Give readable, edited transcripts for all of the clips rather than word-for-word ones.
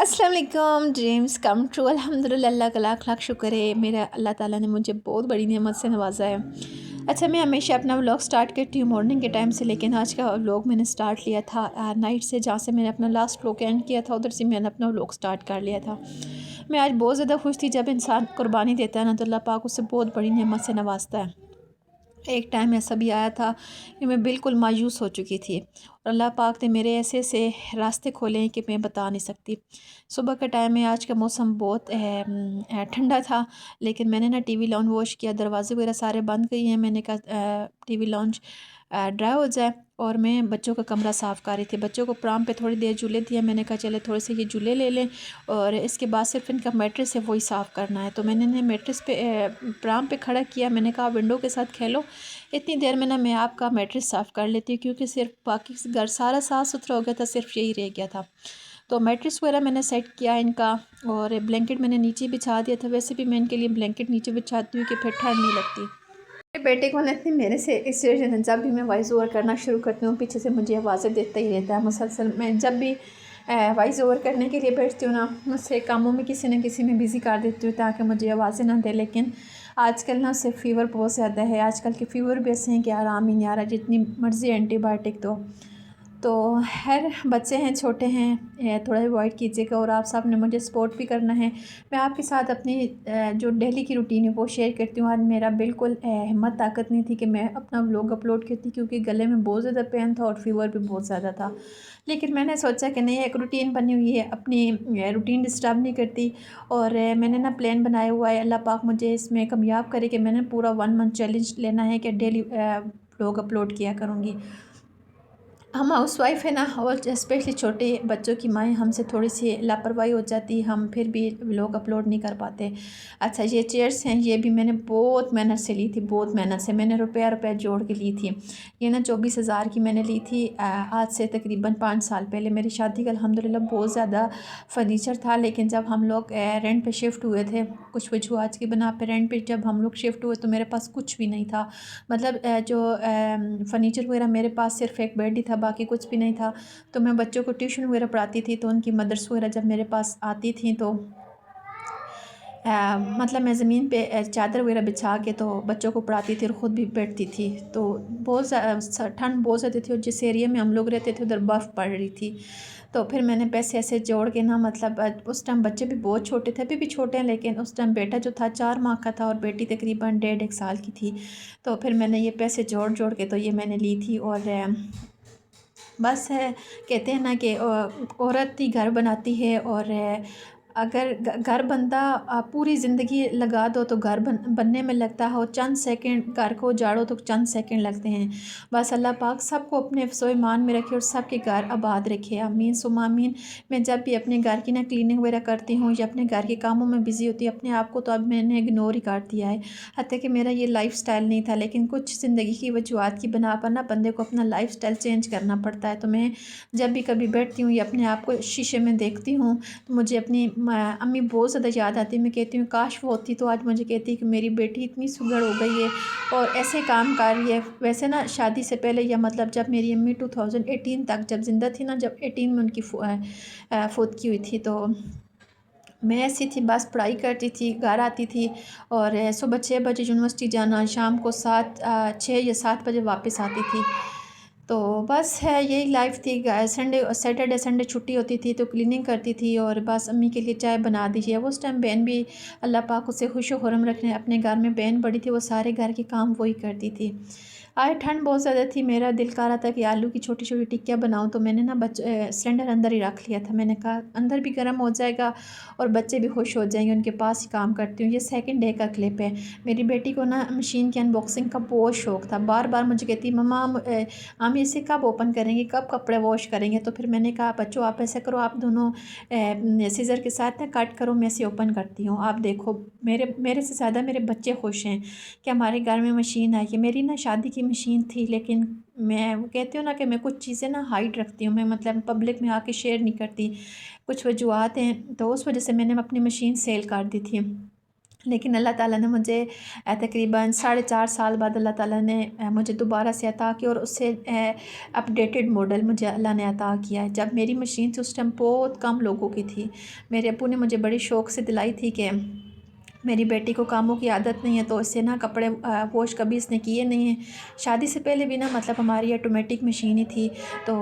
अस्सलाम वालेकुम। Dreams come true अल्हम्दुलिल्लाह। अल्लाह का लाख लाख शुक्र है, मेरा अल्लाह ताला ने मुझे बहुत बड़ी नेमत से नवाजा है। अच्छा, मैं हमेशा अपना व्लॉग स्टार्ट करती हूँ मॉर्निंग के टाइम से, लेकिन आज का व्लॉग मैंने स्टार्ट लिया था नाइट से, जहाँ से मैंने अपना लास्ट व्लॉग एंड किया था उधर से मैंने अपना व्लॉग स्टार्ट कर लिया था। मैं आज बहुत ज़्यादा खुश थी। जब इंसान कुर्बानी देता है ना तो अल्लाह पाक उससे बहुत बड़ी नेमत से नवाजता है। एक टाइम ऐसा भी आया था कि मैं बिल्कुल मायूस हो चुकी थी और अल्लाह पाक ने मेरे ऐसे ऐसे रास्ते खोले हैं कि मैं बता नहीं सकती। सुबह का टाइम है, आज का मौसम बहुत ठंडा था, लेकिन मैंने ना टीवी लॉन्च वॉश किया, दरवाजे वगैरह सारे बंद किए हैं। मैंने कहा टीवी लॉन्च ड्राई हो जाए, और मैं बच्चों का कमरा साफ़ कर रही थी। बच्चों को प्राम पे थोड़ी देर झूले दिए, मैंने कहा चले थोड़े से ये झूले ले लें और इसके बाद सिर्फ इनका मैट्रेस है वही साफ़ करना है। तो मैंने इन्हें मैट्रेस पे प्राम पे खड़ा किया। मैंने कहा विंडो के साथ खेलो, इतनी देर में ना मैं आपका मैट्रेस साफ़ कर लेती हूँ, क्योंकि सिर्फ बाकी घर सारा साफ़ सुथरा हो गया था, सिर्फ यही रह गया था। तो मैट्रेस वगैरह मैंने सेट किया इनका, और ब्लैंकेट मैंने नीचे बिछा दिया था। वैसे भी मैं इनके लिए ब्लैंकेट नीचे बिछाती हूँ कि फिर ठंड नहीं लगती। मेरे बेटे को ना इतनी मेरे से इस वजह से जब भी मैं वॉइस ओवर करना शुरू करती हूँ पीछे से मुझे आवाज़ें देता ही रहता है मुसलसल। मैं जब भी वॉइस ओवर करने के लिए बैठती हूँ ना, मुझसे कामों में किसी न किसी में बिज़ी कर देती हूँ ताकि मुझे आवाज़ें ना दे। लेकिन आजकल ना उससे फ़ीवर बहुत ज़्यादा है। आजकल के फ़ीवर भी ऐसे हैं कि आराम ही नहीं आ रहा, जितनी मर्ज़ी एंटीबायोटिक दो। तो खैर, बच्चे हैं, छोटे हैं, थोड़ा अवॉइड कीजिएगा, और आप सब ने मुझे सपोर्ट भी करना है। मैं आपके साथ अपनी जो डेली की रूटीन है वो शेयर करती हूँ। आज मेरा बिल्कुल हिम्मत ताकत नहीं थी कि मैं अपना व्लॉग अपलोड करती, क्योंकि गले में बहुत ज़्यादा पेन था और फीवर भी बहुत ज़्यादा था। लेकिन मैंने सोचा कि नहीं, एक रूटीन बनी हुई है, अपनी रूटीन डिस्टर्ब नहीं करती। और मैंने ना प्लान बनाया हुआ है, अल्लाह पाक मुझे इसमें कामयाब करे कि मैंने पूरा 1 मंथ चैलेंज लेना है कि डेली व्लॉग अपलोड किया करूँगी। हम हाउस वाइफ है ना, और स्पेशली छोटे बच्चों की माएँ हमसे थोड़ी सी लापरवाही हो जाती, हम फिर भी व्लॉग अपलोड नहीं कर पाते। अच्छा, ये चेयर्स हैं, ये भी मैंने बहुत मेहनत से ली थी, बहुत मेहनत से मैंने रुपया रुपया जोड़ के ली थी। ये ना 24,000 की मैंने ली थी आज से तकरीबन 5 साल पहले। मेरी शादी का अल्हम्दुलिल्लाह बहुत ज़्यादा फर्नीचर था, लेकिन जब हम लोग रेंट पे शिफ्ट हुए थे, कुछ वजूहत की बिना पे रेंट पे जब हम लोग शिफ्ट हुए तो मेरे पास कुछ भी नहीं था। मतलब जो फ़र्नीचर वगैरह मेरे पास सिर्फ एक बेड ही था, बाकी कुछ भी नहीं था। तो मैं बच्चों को ट्यूशन वगैरह पढ़ाती थी, तो उनकी मदर्स वगैरह जब मेरे पास आती थी तो मतलब मैं ज़मीन पे चादर वगैरह बिछा के तो बच्चों को पढ़ाती थी और ख़ुद भी बैठती थी। तो बहुत ठंड बहुत ज़्यादा थी, और जिस एरिया में हम लोग रहते थे उधर बर्फ़ पड़ रही थी। तो फिर मैंने पैसे ऐसे जोड़ के ना, मतलब उस टाइम बच्चे भी बहुत छोटे थे, अभी भी छोटे हैं, लेकिन उस टाइम बेटा जो था 4 माह का था और बेटी तकरीबन 1.5 साल की थी। तो फिर मैंने ये पैसे जोड़ जोड़ के तो ये मैंने ली थी। और बस है, कहते हैं ना कि औरत ही घर बनाती है, और अगर घर बनता पूरी ज़िंदगी लगा दो तो घर बनने में लगता है, और चंद सेकंड घर को उजाड़ो तो चंद सेकंड लगते हैं। बस अल्लाह पाक सबको अपने ईमान में रखे और सबके घर आबाद रखे, आमीन सुम्मा आमीन। मैं जब भी अपने घर की ना क्लीनिंग वगैरह करती हूँ या अपने घर के कामों में बिज़ी होती हूँ, अपने आप को तो अब मैंने इग्नोर ही कर दिया है। हत्या कि मेरा ये लाइफ स्टाइल नहीं था, लेकिन कुछ ज़िंदगी की वजूहत की बना पर ना बंदे को अपना लाइफ स्टाइल चेंज करना पड़ता है। तो मैं जब भी कभी बैठती हूँ या अपने आप को शीशे में देखती हूँ तो मुझे अपनी अम्मी बहुत ज़्यादा याद आती है। मैं कहती हूँ काश वो होती तो आज मुझे कहती कि मेरी बेटी इतनी सुघड़ हो गई है और ऐसे काम कर रही है। वैसे ना शादी से पहले, या मतलब जब मेरी अम्मी 2018 तक जब ज़िंदा थी ना, जब 18 में उनकी फौत की हुई थी, तो मैं ऐसी थी, बस पढ़ाई करती थी, घर आती थी और सुबह 6 बजे यूनिवर्सिटी जाना, शाम को 6 या 7 बजे वापस आती थी। तो बस है, यही लाइफ थी। सैटरडे संडे छुट्टी होती थी तो क्लीनिंग करती थी, और बस अम्मी के लिए चाय बना दीजिए। उस टाइम बहन भी, अल्लाह पाक उसे खुश खुरम रखने, अपने घर में बहन बड़ी थी, वो सारे घर के काम वही करती थी। आज ठंड बहुत ज़्यादा थी, मेरा दिल कर रहा था कि आलू की छोटी छोटी टिक्कियाँ बनाऊँ, तो मैंने ना सिलेंडर अंदर ही रख लिया था। मैंने कहा अंदर भी गर्म हो जाएगा और बच्चे भी खुश हो जाएंगे, उनके पास ही काम करती हूँ। ये सेकंड डे का क्लिप है। मेरी बेटी को ना मशीन की अनबॉक्सिंग का बहुत शौक़ था, बार बार मुझे कहती मम्मा हम इसे कब ओपन करेंगे, कब कपड़े वॉश करेंगे। तो फिर मैंने कहा बच्चों आप ऐसा करो, आप दोनों सीज़र के साथ ना कट करो, मैं इसे ओपन करती हूँ। आप देखो, मेरे मेरे से ज़्यादा मेरे बच्चे खुश हैं कि हमारे घर में मशीन आई है। मेरी ना शादी की मशीन थी, लेकिन मैं वो कहती हूँ ना कि मैं कुछ चीज़ें ना हाइड रखती हूँ, मैं मतलब पब्लिक में आके शेयर नहीं करती। कुछ वजूहत हैं, तो उस वजह से मैंने अपनी मशीन सेल कर दी थी। लेकिन अल्लाह ताला ने मुझे तकरीबन 4.5 साल बाद अल्लाह ताला ने मुझे दोबारा से अता किया और उससे अपडेटेड मॉडल मुझे अल्लाह ने अता किया है। जब मेरी मशीन थी उस टाइम बहुत कम लोगों की थी। मेरे अब्बू ने मुझे बड़ी शौक़ से दिलाई थी कि मेरी बेटी को कामों की आदत नहीं है, तो इससे ना कपड़े वॉश कभी इसने किए नहीं हैं। शादी से पहले भी ना मतलब हमारी ऑटोमेटिक मशीन ही थी, तो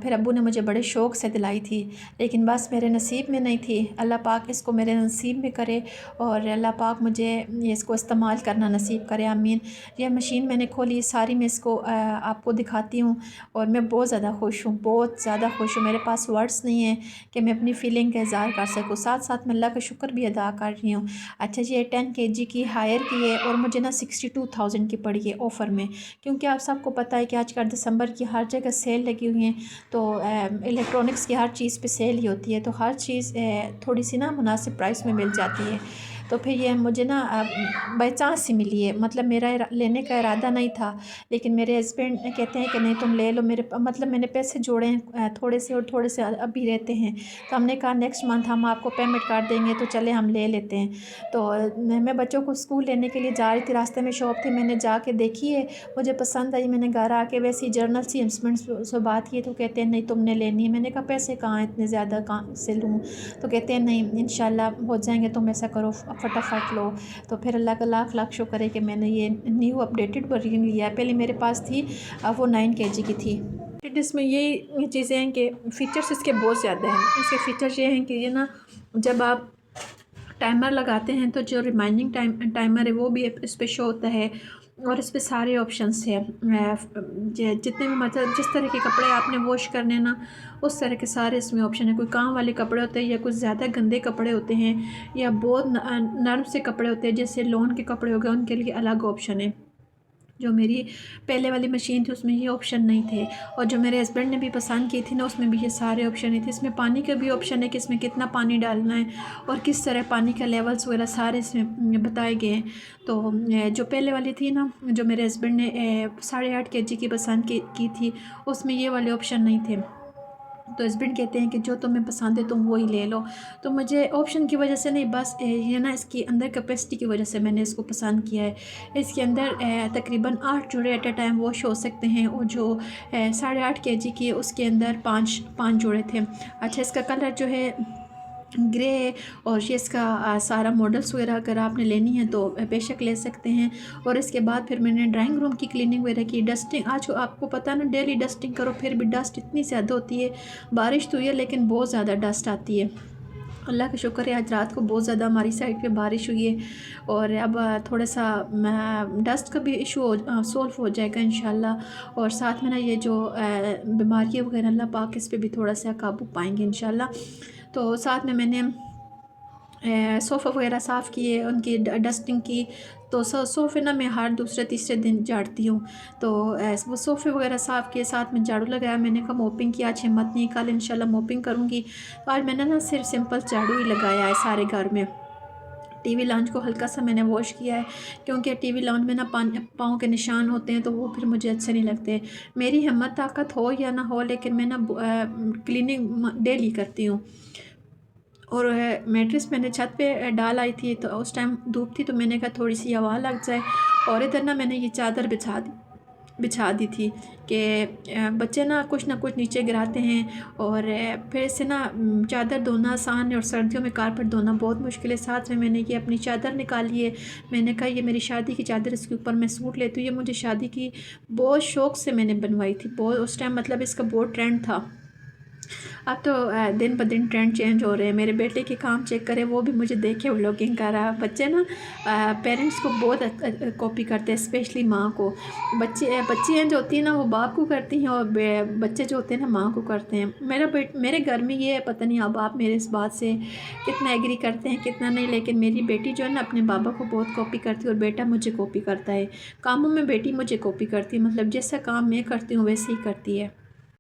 फिर अब्बू ने मुझे बड़े शौक़ से दिलाई थी, लेकिन बस मेरे नसीब में नहीं थी। अल्लाह पाक इसको मेरे नसीब में करे और अल्लाह पाक मुझे इसको इस्तेमाल करना नसीब करे, आमीन। यह मशीन मैंने खोली, सारी मैं इसको आपको दिखाती हूँ और मैं बहुत ज़्यादा खुश हूँ, बहुत ज़्यादा खुश हूँ। मेरे पास वर्ड्स नहीं है कि मैं अपनी फ़ीलिंग का इज़हार कर सकूँ। साथ साथ मैं अल्लाह का शुक्र भी अदा कर रही हूँ। अच्छा, ये 10 kg की हायर की है और मुझे ना 62,000 की पड़ी है ऑफ़र में, क्योंकि आप सबको पता है कि आजकल दिसंबर की हर जगह सेल लगी हुई है, तो इलेक्ट्रॉनिक्स की हर चीज़ पे सेल ही होती है, तो हर चीज़ थोड़ी सी ना मुनासिब प्राइस में मिल जाती है। तो फिर ये मुझे ना बाई चांस ही मिली है, मतलब मेरा लेने का इरादा नहीं था, लेकिन मेरे हस्बैंड कहते हैं कि नहीं तुम ले लो। मेरे मतलब मैंने पैसे जोड़े हैं थोड़े से और थोड़े से अभी रहते हैं, तो हमने कहा नेक्स्ट मंथ हम आपको पेमेंट कर देंगे, तो चले हम ले लेते हैं। तो मैं बच्चों को स्कूल लेने के लिए जा रही थी, रास्ते में शॉप थी, मैंने जाके देखी है, मुझे पसंद आई। मैंने घर आके वैसे ही जर्नल सी हस्बैंड से बात की, तो कहते हैं नहीं तुमने लेनी है। मैंने कहा पैसे कहाँ हैं इतने ज़्यादा, कहाँ से लूँ? तो कहते हैं नहीं इंशाल्लाह हो जाएंगे, तुम ऐसा करो फटाफट लो। तो फिर अल्लाह का लाख लाख शुक्र है कि मैंने ये न्यू अपडेटेड वर्जन लिया है। पहले मेरे पास थी वो 9 kg की थी। इसमें ये चीज़ें हैं कि फ़ीचर्स इसके बहुत ज़्यादा हैं। इसके फ़ीचर्स ये हैं कि ये ना जब आप टाइमर लगाते हैं तो जो रिमाइंडिंग टाइमर है वो भी इस पर शो होता है, और इस पे सारे ऑप्शंस हैं। जितने भी मतलब जिस तरह के कपड़े आपने वॉश करने ना, उस तरह के सारे इसमें ऑप्शन है। कोई काम वाले कपड़े होते हैं या कुछ ज़्यादा गंदे कपड़े होते हैं या बहुत नर्म से कपड़े होते हैं, जैसे लॉन के कपड़े हो गए, उनके लिए अलग ऑप्शन है। जो मेरी पहले वाली मशीन थी उसमें ये ऑप्शन नहीं थे, और जो मेरे हस्बैंड ने भी पसंद की थी ना उसमें भी ये सारे ऑप्शन नहीं थे। इसमें पानी का भी ऑप्शन है कि इसमें कितना पानी डालना है और किस तरह पानी का लेवल्स वगैरह सारे इसमें बताए गए हैं। तो जो पहले वाली थी ना, जो मेरे हस्बैंड ने 8.5 kg की पसंद की थी, उसमें ये वाले ऑप्शन नहीं थे। तो हस्बैंड कहते हैं कि जो तुम्हें पसंद है तुम वही ले लो। तो मुझे ऑप्शन की वजह से नहीं, बस ये ना इसकी अंदर कैपेसिटी की वजह से मैंने इसको पसंद किया है। इसके अंदर तकरीबन 8 जोड़े एट अ टाइम वॉश हो सकते हैं, और जो 8.5 kg की है उसके अंदर 5 जोड़े थे। अच्छा, इसका कलर जो है ग्रे है, और ये इसका सारा मॉडल्स वगैरह अगर आपने लेनी है तो बेशक ले सकते हैं। और इसके बाद फिर मैंने ड्राइंग रूम की क्लीनिंग वगैरह की, डस्टिंग। आज आपको पता ना डेली डस्टिंग करो फिर भी डस्ट इतनी ज़्यादा होती है। बारिश तो हुई है लेकिन बहुत ज़्यादा डस्ट आती है। अल्लाह का शुक्र है आज रात को बहुत ज़्यादा हमारी साइड पे बारिश हुई है, और अब थोड़ा सा डस्ट का भी इशू सॉल्व हो जाएगा इंशाल्लाह। और साथ में ना ये जो बीमारियाँ वगैरह अल्लाह पाक इस पे भी थोड़ा सा काबू पाएंगे इंशाल्लाह। तो साथ में मैंने सोफ़ा वगैरह साफ़ किए, उनकी डस्टिंग की। तो सोफ़े ना मैं हर दूसरे तीसरे दिन झाड़ती हूँ, तो वो सोफ़े वगैरह साफ़ किए, साथ में झाड़ू लगाया। मैंने कहा मोपिंग की आज हिम्मत नहीं, कल इंशाल्लाह मोपिंग करूँगी। तो आज मैंने ना सिर्फ सिंपल झाड़ू ही लगाया है सारे घर में। टीवी लाउंज को हल्का सा मैंने वॉश किया है, क्योंकि टीवी लाउंज में ना पाँव के निशान होते हैं, तो वो फिर मुझे अच्छे नहीं लगते। मेरी हिम्मत ताकत हो या ना हो, लेकिन मैं ना क्लीनिंग डेली करती हूँ। और मैट्रेस मैंने छत पे डाल आई थी, तो उस टाइम धूप थी, तो मैंने कहा थोड़ी सी हवा लग जाए। और इधर ना मैंने ये चादर बिछा दी थी कि बच्चे ना कुछ नीचे गिराते हैं, और फिर से ना चादर धोना आसान है, और सर्दियों में कारपेट धोना बहुत मुश्किल है। साथ में मैंने ये अपनी चादर निकाली है। मैंने कहा ये मेरी शादी की चादर, इसके ऊपर मैं सूट लेती हूँ। ये मुझे शादी की बहुत शौक़ से मैंने बनवाई थी, बहुत उस टाइम मतलब इसका बहुत ट्रेंड था। अब तो दिन ब दिन ट्रेंड चेंज हो रहे हैं। मेरे बेटे के काम चेक करें, वो भी मुझे देखे व्लॉगिंग कर रहा है। बच्चे ना पेरेंट्स को बहुत कॉपी करते हैं, स्पेशली माँ को। बच्चियाँ जो होती हैं ना वो बाप को करती हैं, और बच्चे जो होते हैं ना माँ को करते हैं। मेरे घर में ये है, पता नहीं अब आप मेरे इस बात से कितना एग्री करते हैं कितना नहीं, लेकिन मेरी बेटी जो है ना अपने बाबा को बहुत कॉपी करती है, और बेटा मुझे कॉपी करता है। कामों में बेटी मुझे कॉपी करती है, मतलब जैसा काम मैं करती हूँ वैसे ही करती है।